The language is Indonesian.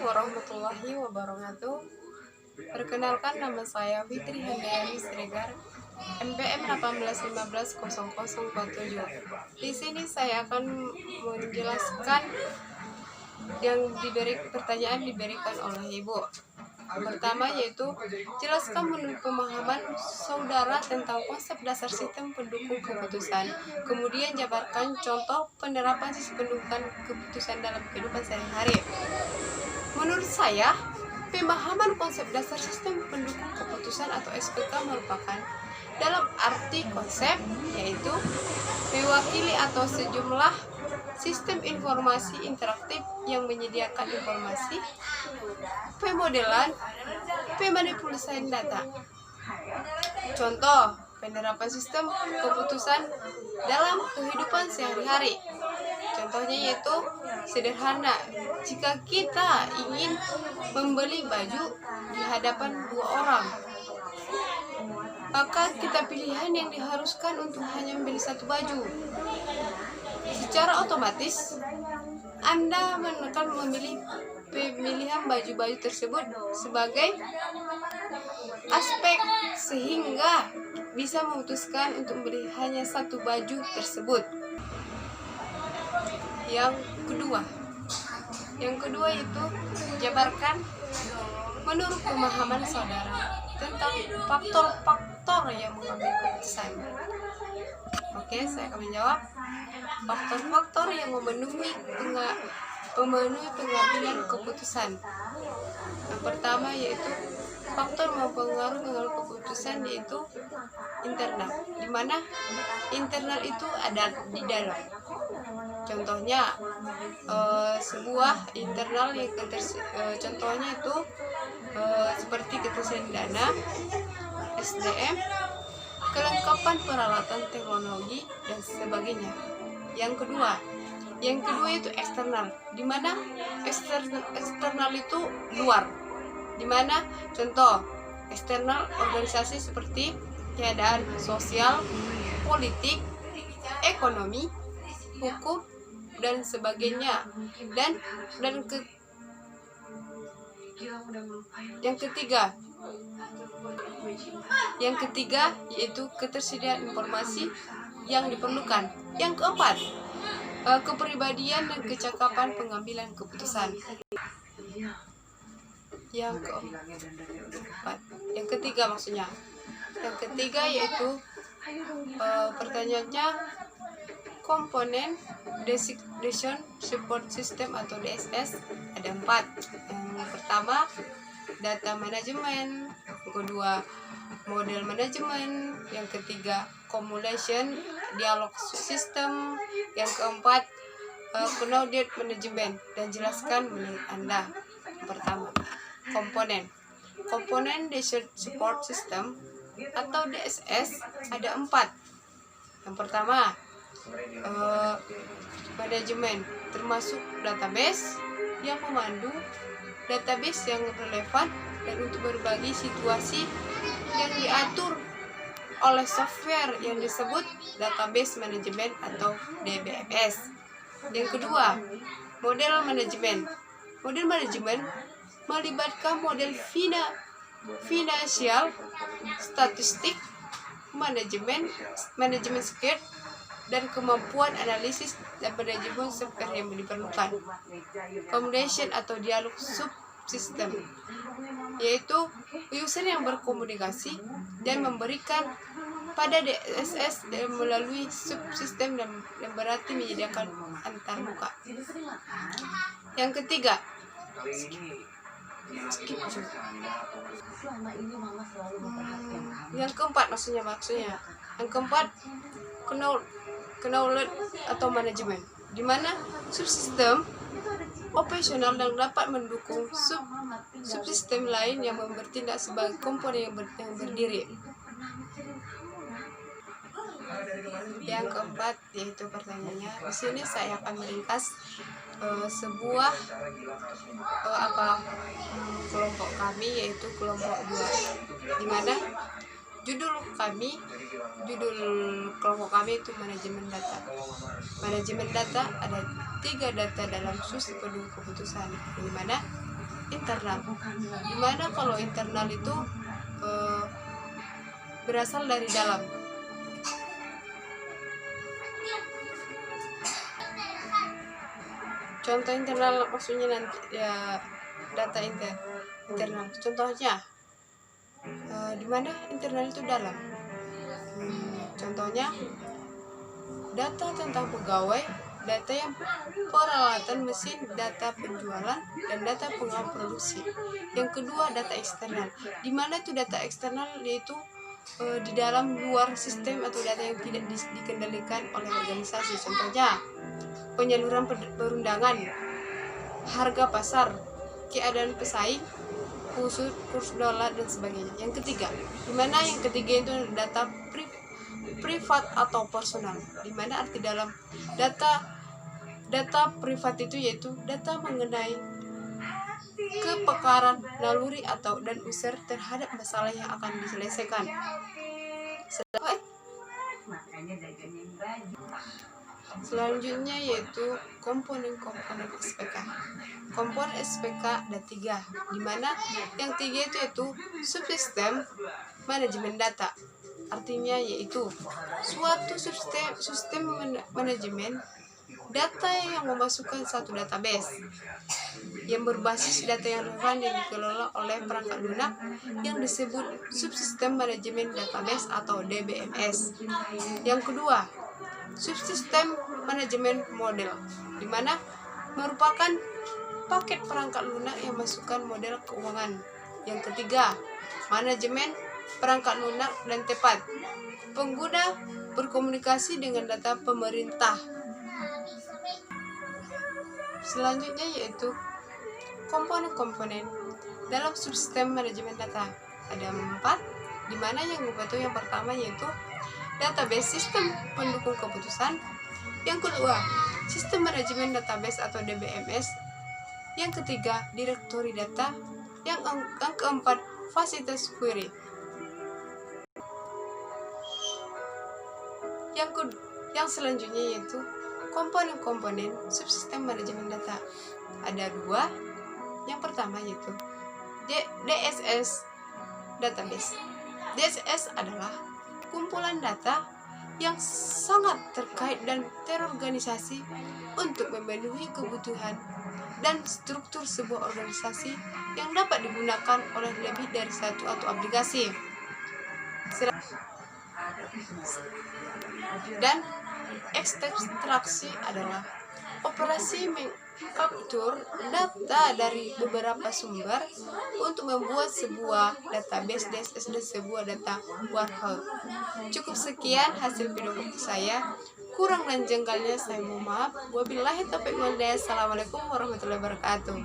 warahmatullahi wabarakatuh. Perkenalkan, nama saya Fitri Handayani Siregar, NPM 18150047. Di sini saya akan menjelaskan yang pertanyaan diberikan oleh Ibu. Pertama yaitu, jelaskan menurut pemahaman saudara tentang konsep dasar sistem pendukung keputusan. Kemudian jabarkan contoh penerapan sistem pendukungan keputusan dalam kehidupan sehari-hari. Menurut saya, pemahaman konsep dasar sistem pendukung keputusan atau SPK merupakan dalam arti konsep yaitu mewakili atau sejumlah sistem informasi interaktif yang menyediakan informasi, pemodelan, pemanipulasi data. Contoh penerapan sistem keputusan dalam kehidupan sehari-hari. Contohnya yaitu sederhana, jika kita ingin membeli baju di hadapan dua orang, maka kita pilihan yang diharuskan untuk hanya membeli satu baju. Secara otomatis, Anda akan memilih pemilihan baju-baju tersebut sebagai aspek sehingga bisa memutuskan untuk membeli hanya satu baju tersebut. Yang kedua itu jabarkan menurut pemahaman saudara tentang faktor-faktor yang mengambil keputusan. Oke, saya akan menjawab. Faktor-faktor yang memenuhi pengambilan keputusan. Yang pertama yaitu faktor mempengaruhi keputusan yaitu internal, di mana internal itu ada di dalam. Contohnya sebuah internal yang contohnya itu seperti ketersediaan dana, SDM, kelengkapan peralatan teknologi dan sebagainya. Yang kedua itu eksternal, di mana eksternal itu luar, di mana contoh eksternal organisasi seperti keadaan sosial, politik, ekonomi, hukum dan sebagainya. Yang ketiga yaitu ketersediaan informasi yang diperlukan. Yang keempat, kepribadian dan kecakapan pengambilan keputusan. Yang ketiga yaitu pertanyaannya komponen Decision Support System atau DSS ada 4. Yang pertama data manajemen, yang kedua model manajemen, yang ketiga accumulation dialog system, yang keempat knowledge management. Dan jelaskan menurut Anda. Yang pertama, komponen Decision Support System atau DSS ada 4. Yang pertama manajemen, termasuk database yang memandu, database yang relevan dan untuk berbagai situasi yang diatur oleh software yang disebut database manajemen atau DBMS. Yang kedua, model manajemen. Model manajemen melibatkan model finansial, statistik, manajemen skill, dan kemampuan analisis dan manajemen software yang diperlukan. Communication atau dialog subsistem, yaitu user yang berkomunikasi dan memberikan pada DSS melalui subsistem dan berarti menyediakan antarmuka. Yang ketiga, yang keempat maksudnya. Yang keempat, knowledge atau manajemen, di mana subsistem operasional dan dapat mendukung subsistem lain yang bertindak sebagai komponen yang berdiri. Yang keempat yaitu pertanyaannya. Di sini saya akan meringkas sebuah kelompok kami yaitu kelompok 2, di mana judul kelompok kami itu manajemen data. Manajemen data ada 3 data dalam sistem pendukung keputusan, di mana internal. Dimana kalau internal itu berasal dari dalam. Contoh internal maksudnya nanti ya data internal. Contohnya di mana internal itu dalam. Contohnya data tentang pegawai, data yang peralatan mesin, data penjualan, dan data pengawal produksi. Yang kedua data eksternal. Di mana itu data eksternal yaitu di dalam luar sistem atau data yang tidak dikendalikan oleh organisasi. Contohnya penyaluran perundangan, harga pasar, keadaan pesaing, kurs dolar dan sebagainya. Yang ketiga, dimana yang ketiga itu data privat atau personal. Dimana arti dalam data privat itu yaitu data mengenai kepekaran, naluri atau dan usaha terhadap masalah yang akan diselesaikan. Selanjutnya yaitu komponen-komponen SPK. Komponen SPK ada 3, dimana yang 3 itu yaitu subsistem manajemen data. Artinya yaitu suatu sistem manajemen data yang memasukkan satu database yang berbasis data yang relevan yang dikelola oleh perangkat lunak yang disebut subsistem manajemen database atau DBMS. Yang kedua, subsistem manajemen model, di mana merupakan paket perangkat lunak yang masukkan model keuangan. Yang ketiga, manajemen perangkat lunak dan tepat. Pengguna berkomunikasi dengan data pemerintah. Selanjutnya yaitu komponen-komponen dalam subsistem manajemen data. Ada 4, di mana yang membantu yang pertama yaitu database sistem pendukung keputusan. Yang kedua, sistem manajemen database atau DBMS. Yang ketiga, direktori data. Yang keempat, fasilitas query. Yang selanjutnya yaitu komponen-komponen subsistem manajemen data. Ada 2. Yang pertama yaitu DSS database. DSS adalah kumpulan data yang sangat terkait dan terorganisasi untuk memenuhi kebutuhan dan struktur sebuah organisasi yang dapat digunakan oleh lebih dari satu atau aplikasi. Dan ekstraksi adalah operasi mengcapture data dari beberapa sumber untuk membuat sebuah database DSS dan sebuah data warehouse. Cukup sekian hasil video saya. Kurang dan jengkelnya saya mohon maaf. Wabillahi taufiq wal hidayah. Assalamualaikum warahmatullahi wabarakatuh.